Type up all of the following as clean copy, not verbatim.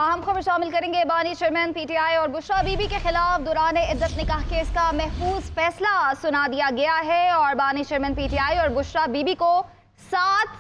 अहम खबर शामिल करेंगे। बानी चेयरमैन पीटीआई और बुशरा बीबी के खिलाफ दौरान इद्दत निकाह केस का महफूज फैसला सुना दिया गया है और बानी चेयरमैन पीटीआई और बुशरा बीबी को 7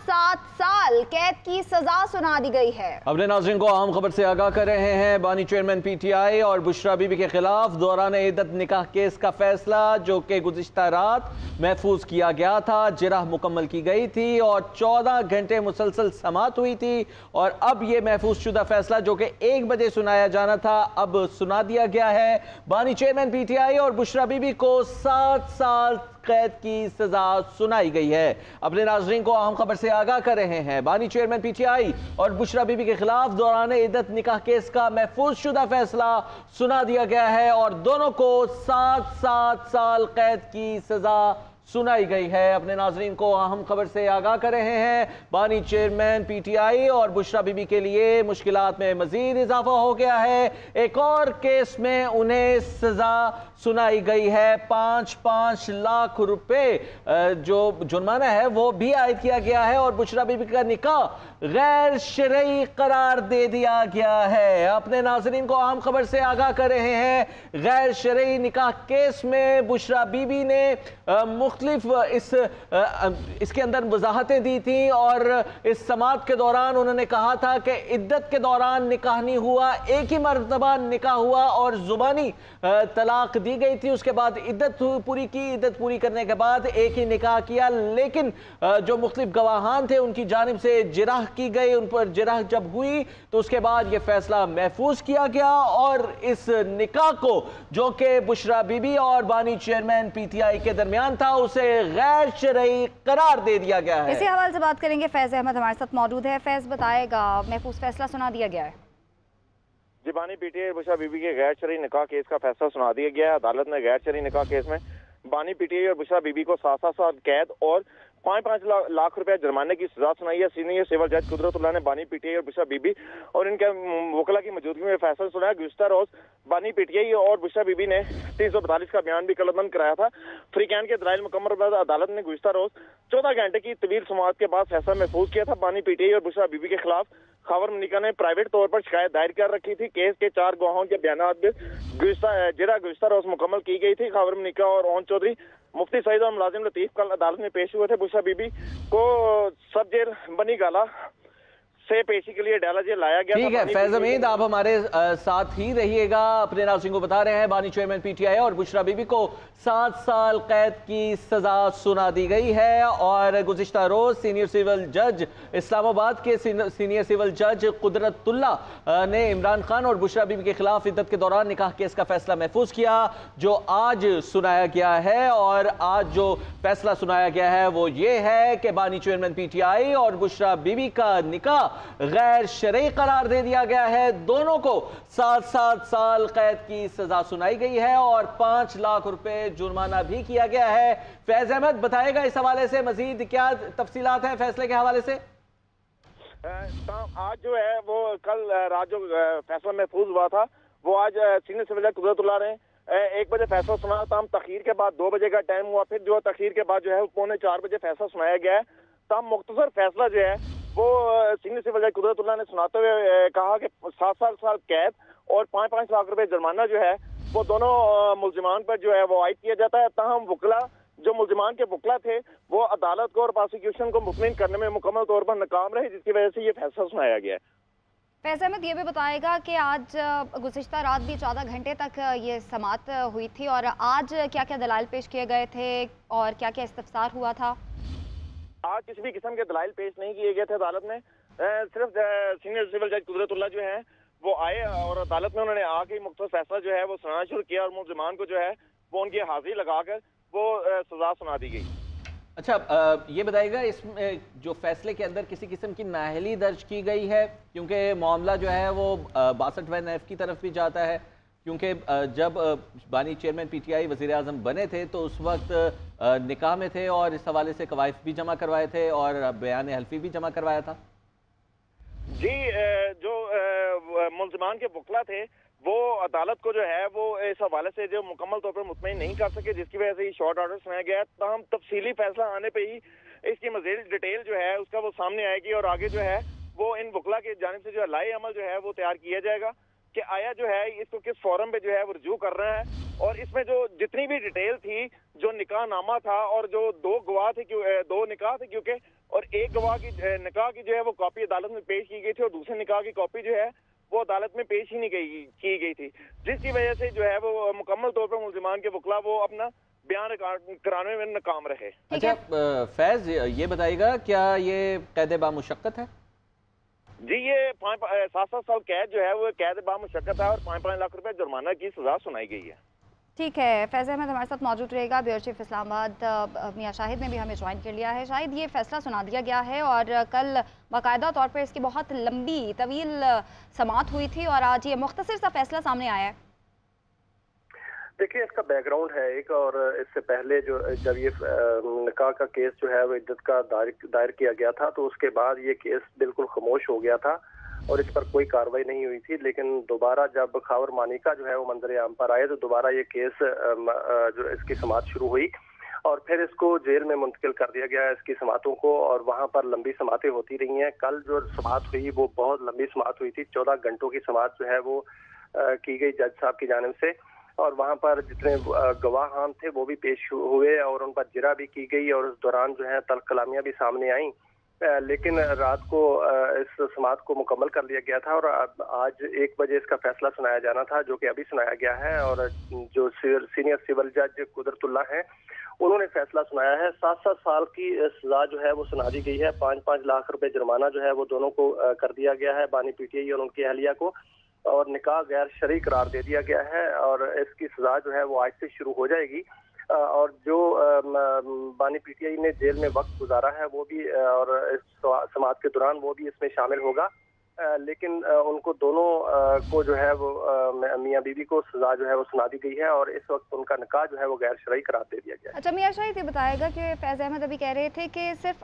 साल कैद की सजा सुना दी गई है। अपने नाज़रीन को अहम खबर से आगाह कर रहे हैं। बानी चेयरमैन पीटीआई और बुशरा बीबी के खिलाफ दौरान इद्दत निकाह केस का फैसला जो कि गुज़िश्ता रात महफूज किया गया था, जिरह मुकम्मल की गई थी और 14 घंटे मुसलसल समाअत हुई थी और अब ये महफूज शुदा फैसला जो कि 1 बजे सुनाया जाना था अब सुना दिया गया है। बानी चेयरमैन पीटीआई और बुशरा बीबी को 7 साल कैद की सजा सुनाई गई है। अपने नाज़रीन को अहम खबर से आगाह कर रहे हैं। बानी चेयरमैन पीटीआई और बुशरा बीबी के खिलाफ दौरान इद्दत निकाह केस का महफूज शुदा फैसला सुना दिया गया है और दोनों को 7 साल कैद की सजा सुनाई गई है। अपने नाज़रीन को अहम खबर से आगाह कर रहे हैं। बानी चेयरमैन पीटीआई और बुशरा बीबी के लिए मुश्किलात में मजीद इजाफा हो गया है। एक और केस में उन्हें सजा सुनाई गई है। 5 लाख रुपए जो जुर्माना है वो भी आयद किया गया है और बुशरा बीबी का निकाह गैर शरई करार दे दिया गया है। अपने नाज़रीन को अहम खबर से आगाह कर रहे हैं। गैर शरई निकाह केस में बुशरा बीबी ने मुख्तलिफ इसके अंदर वजाहतें दी थी और इस समाअत के दौरान उन्होंने कहा था कि इद्दत के दौरान निकाह नहीं हुआ, एक ही मरतबा निकाह हुआ और जुबानी तलाक दी गई थी। उसके बाद इद्दत पूरी की, इद्दत पूरी करने के बाद एक ही निकाह किया, लेकिन जो मुख्तलिफ गवाहान थे उनकी जानिब से जिरह की गई। उन पर जिरह जब हुई तो उसके बाद यह फैसला महफूज किया गया और इस निकाह को जो कि बुशरा बीबी और बानी चेयरमैन पीटीआई के दरमियान था उसे गैर शरई करार दे दिया गया है। इसी हवाले से बात करेंगे। फैज अहमद हमारे साथ मौजूद है। फैज बताएगा, महफूज फैसला सुना दिया गया है। जी, बानी पीटीआई और बुशरा बीबी के गैर शरई निकाह केस का फैसला सुना दिया गया है। अदालत ने गैर शरई निकाह केस में बानी पीटीआई और बुशरा बीबी को 7 साल कैद और 5 लाख रुपए जुर्माने की सजा सुनाई है। सीनियर सिविल जज कुदरतुल्लाह ने बानी पीटीआई और बुशरा बीबी और इनके वकला की मौजूदगी में फैसला सुनाया। गुज़िश्ता रोज बानी पीटीआई और बुशरा बीबी ने 342 का बयान भी कलमबंद कराया था। फ्रीकैन के दलाइल मुकम्मल बाद अदालत ने गुज़िश्ता रोज 14 घंटे की तवील समाअत के बाद फैसला महफूज किया था। बानी पीटीआई और बुशरा बीबी के खिलाफ खावर मनिका ने प्राइवेट तौर पर शिकायत दायर कर रखी थी। केस के 4 गवाहों के बयान गुज़िश्ता रोज मुकम्मल की गई थी। खावर मनिका और ओन चौधरी, मुफ्ती सईद और मुलाजिम लतीफ कल अदालत में पेश हुए थे। बुशरा बीबी को सब जेल बनी गाला से पेशी के लिए डाला जेल लाया गया। ठीक है फैज अमीद, आप हमारे साथ ही रहिएगा। अपने नाज़रीन को बता रहे हैं बानी चेयरमैन पीटीआई और बुशरा बीबी को 7 साल कैद की सजा सुना दी गई है और गुज़िश्ता रोज सीनियर सिविल जज इस्लामाबाद के सीनियर सिविल जज कुदरतुल्लाह ने इमरान खान और बुशरा बीबी के खिलाफ इद्दत के दौरान निकाह केस का फैसला महफूज किया जो आज सुनाया गया है। और आज जो फैसला सुनाया गया है वो ये है कि बानी चेयरमैन पीटीआई और बुशरा बीबी का निकाह गैर शरई करार दे दिया गया है। दोनों को 7 साल कैद की सजा सुनाई गई है और 5 लाख रुपए जुर्माना भी किया गया है। फैज अहमद बताएगा इस हवाले से मजीद क्या तफसीलात हैं फैसले के हवाले से। आज जो है वो कल रात जो फैसला महफूज हुआ था वो आज सीनियर सिविल जज कुदरतुल्लाह ने 1 बजे फैसला सुनाया था। तखीर के बाद 2 बजे का टाइम हुआ, फिर जो तखीर के बाद जो है 3:45 बजे फैसला सुनाया गया है। तब मुख्तसर फैसला जो है वो सीनियर सिविल जज कुदरतुल्लाह ने सुनाते हुए कहा कि 7 साल कैद और 5 लाख रुपए जुर्माना जो है वो दोनों मुल्जिमान पर जो है वो आयद किया जाता है। ताहम वकला जो मुल्जिमान के वकला थे वो अदालत को और प्रोसिक्यूशन को मुतमईन करने में मुकम्मल तौर पर नाकाम रहे, जिसकी वजह से ये फैसला सुनाया गया है। फैज अहमद ये भी बताएगा कि आज गुज़िश्ता रात भी 14 घंटे तक ये समाअत हुई थी और आज क्या क्या दलाइल पेश किए गए थे और क्या क्या इस्तफसार हुआ था। आज किसी भी किस्म के दलाइल पेश नहीं किए गए थे अदालत में। सिर्फ सीनियर सिविल जज कुदरतुल्लाह जो है वो आए और अदालत में उन्होंने आके मुख्तसर फैसला जो है वो सुनाना शुरू किया और मुल्जिमान को जो है वो उनकी हाजिरी लगाकर वो सजा सुना दी गई। अच्छा, ये बताइएगा इसमें जो फैसले के अंदर किसी किस्म की नाअहली दर्ज की गई है क्योंकि मामला जो है वो 62 की तरफ भी जाता है क्योंकि जब बानी चेयरमैन पीटीआई वज़ीर आज़म बने थे तो उस वक्त निकाह में थे और इस हवाले से कवायद भी जमा करवाए थे और बयान हल्फी भी जमा करवाया था। जी, जो मुल्जिमान के वकला थे वो अदालत को जो है वो इस हवाले से जो मुकम्मल तौर पर मुतमईन नहीं कर सके, जिसकी वजह से शॉर्ट ऑर्डर सुनाया गया। तमाम तफसीली फैसला आने पे ही इसकी मज़ीद डिटेल जो है उसका वो सामने आएगी और आगे जो है वो इन वकला की जानिब से जो है लाए अमल जो है वो तैयार किया जाएगा कि आया जो है इसको किस फोरम पे जो है वो रजू कर रहे हैं, और इसमें जो जितनी भी डिटेल थी, जो निकाह नामा था और जो दो गवाह थे, दो निकाह थे क्योंकि, और एक गवाह की निकाह की जो है वो कॉपी अदालत में पेश की गई थी और दूसरे निकाह की कॉपी जो है वो अदालत में पेश ही नहीं की गई थी, जिसकी वजह से जो है वो मुकम्मल तौर पर मुल्जिमान के वकला वो अपना बयान कराने में नाकाम रहे। अच्छा फैज, ये बताइएगा क्या ये कैद बामुशक्कत है? जी, ये 7-7 साल कैद जो है वो कैद बामुशक्कत है और 5-5 लाख रुपए जुर्माना की सजा सुनाई गई है। ठीक है, फैज़ अहमद हमारे साथ मौजूद रहेगा। ब्यूरो चीफ इस्लामाबाद मियां शाहिद ने भी हमें ज्वाइन कर लिया है। शाहिद, ये फैसला सुना दिया गया है और कल बाकायदा तौर पर इसकी बहुत लंबी तवील समाअत हुई थी और आज ये मुख्तसर सा फैसला सामने आया है। देखिए, इसका बैकग्राउंड है एक, और इससे पहले जो जब ये निकाह का केस जो है वो इद्दत का दायर किया गया था तो उसके बाद ये केस बिल्कुल खामोश हो गया था और इस पर कोई कार्रवाई नहीं हुई थी। लेकिन दोबारा जब खावर मानिका जो है वो मंजर आम पर आए तो दोबारा ये केस जो इसकी समाअत शुरू हुई और फिर इसको जेल में मुंतकिल कर दिया गया इसकी समाअतों को, और वहाँ पर लंबी समाअतें होती रही हैं। कल जो समाअत हुई वो बहुत लंबी समाअत हुई थी, 14 घंटों की समाअत जो है वो की गई जज साहब की जानिब से, और वहाँ पर जितने गवाहान थे वो भी पेश हुए और उन पर जिरा भी की गई और उस दौरान जो है तल्ख कलामियाँ भी सामने आईं। लेकिन रात को इस समाअत को मुकम्मल कर लिया गया था और आज 1 बजे इसका फैसला सुनाया जाना था, जो कि अभी सुनाया गया है। और जो सीनियर सिविल जज कुदरतुल्लाह हैं उन्होंने फैसला सुनाया है। 7-7 साल की सजा जो है वो सुना दी गई है। 5-5 लाख रुपए जुर्माना जो है वो दोनों को कर दिया गया है, बानी पीटीआई और उनकी अहलिया को, और निकाह गैर शरई करार दे दिया गया है और इसकी सजा जो है वो आज से शुरू हो जाएगी। और जो बानी पीटीआई ने जेल में वक्त गुजारा है वो भी, और इस समाअत के दौरान वो भी इसमें शामिल होगा। लेकिन उनको दोनों को जो है वो मियाँ बीवी को सजा जो है वो सुना दी गई है और इस वक्त उनका निकाह जो है वो गैर शरई करार दे दिया गया है। अच्छा मियाँ शाहिद, ये बताएगा कि फैज़ अहमद अभी कह रहे थे कि सिर्फ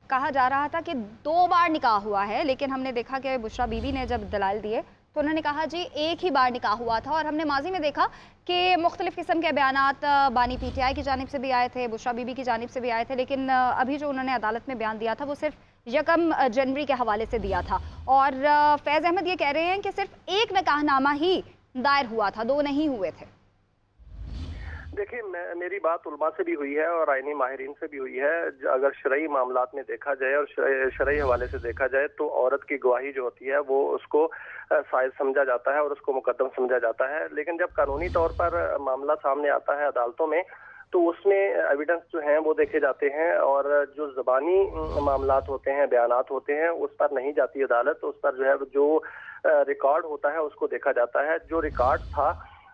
कहा जा रहा था कि 2 बार निकाह हुआ है, लेकिन हमने देखा कि बुशरा बीबी ने जब दलाल दिए तो उन्होंने कहा जी 1 ही बार निकाह हुआ था, और हमने माजी में देखा कि मुख्तलिफ किस्म के बयानात बानी पीटीआई की जानिब से भी आए थे, बुशरा बीबी की जानिब से भी आए थे, लेकिन अभी जो उन्होंने अदालत में बयान दिया था वो सिर्फ 1 जनवरी के हवाले से दिया था। और फैज़ अहमद ये कह रहे हैं कि सिर्फ 1 निकाहनामा ही दायर हुआ था, 2 नहीं हुए थे। देखिए, मेरी बात उलमा से भी हुई है और आईनी माहिरीन से भी हुई है। अगर शरई मामलात में देखा जाए और शरई हवाले से देखा जाए तो औरत की गवाही जो होती है वो उसको साइज समझा जाता है और उसको मुकद्दम समझा जाता है। लेकिन जब कानूनी तौर पर मामला सामने आता है अदालतों में तो उसमें एविडेंस जो हैं वो देखे जाते हैं, और जो ज़बानी मामलात होते हैं, बयानात होते हैं, उस पर नहीं जाती अदालत। उस पर जो है जो रिकॉर्ड होता है उसको देखा जाता है। जो रिकॉर्ड था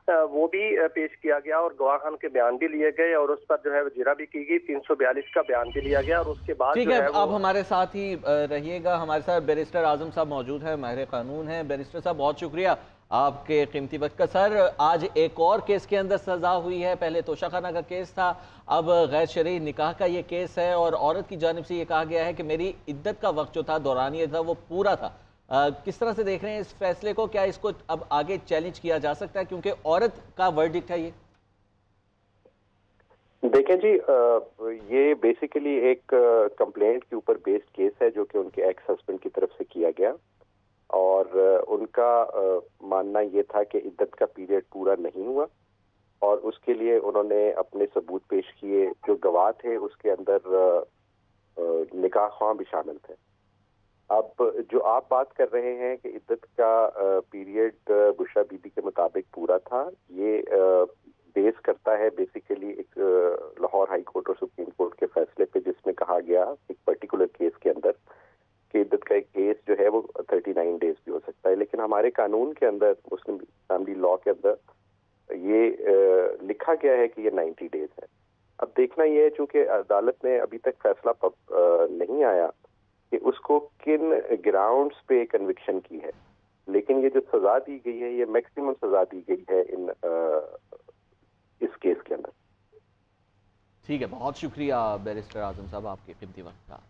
वो भी पेश किया गया और गवाहान के बयान भी लिए गए और उस पर जो है जिरा भी की गई, 342 का बयान भी लिया गया। और उसके बाद ठीक है, आप हमारे साथ ही रहिएगा। हमारे साथ बैरिस्टर आजम साहब मौजूद हैं, माहिर कानून हैं। बैरिस्टर साहब, बहुत शुक्रिया आपके कीमती वक्त का। सर, आज एक और केस के अंदर सजा हुई है। पहले तोशाखाना का केस था, अब गैर शरई निकाह का ये केस है और औरत की जानिब से ये कहा गया है कि मेरी इद्दत का वक्त जो था, दौरानिया था, वो पूरा था। किस तरह से देख रहे हैं इस फैसले को? क्या इसको अब आगे चैलेंज किया जा सकता है क्योंकि औरत का वर्डिक्ट है ये? देखें जी, ये बेसिकली एक कंप्लेंट के ऊपर बेस्ड केस है जो कि उनके एक्स हस्बैंड की तरफ से किया गया, और उनका मानना ये था कि इद्दत का पीरियड पूरा नहीं हुआ और उसके लिए उन्होंने अपने सबूत पेश किए। जो गवाह थे उसके अंदर निकाह ख्वाह भी शामिल थे। अब जो आप बात कर रहे हैं कि इद्दत का पीरियड बुशरा बीबी के मुताबिक पूरा था, ये बेस करता है बेसिकली एक लाहौर हाई कोर्ट और सुप्रीम कोर्ट के फैसले पे, जिसमें कहा गया एक पर्टिकुलर केस के अंदर कि इद्दत का एक केस जो है वो 39 डेज भी हो सकता है। लेकिन हमारे कानून के अंदर, मुस्लिम फैमिली लॉ के अंदर ये लिखा गया है कि ये 90 डेज है। अब देखना ये है, चूंकि अदालत ने अभी तक फैसला नहीं आया कि उसको किन ग्राउंड्स पे कन्विक्शन की है, लेकिन ये जो सजा दी गई है ये मैक्सिमम सजा दी गई है इस केस के अंदर। ठीक है, बहुत शुक्रिया बैरिस्टर आजम साहब आपके कीमती वक्त का।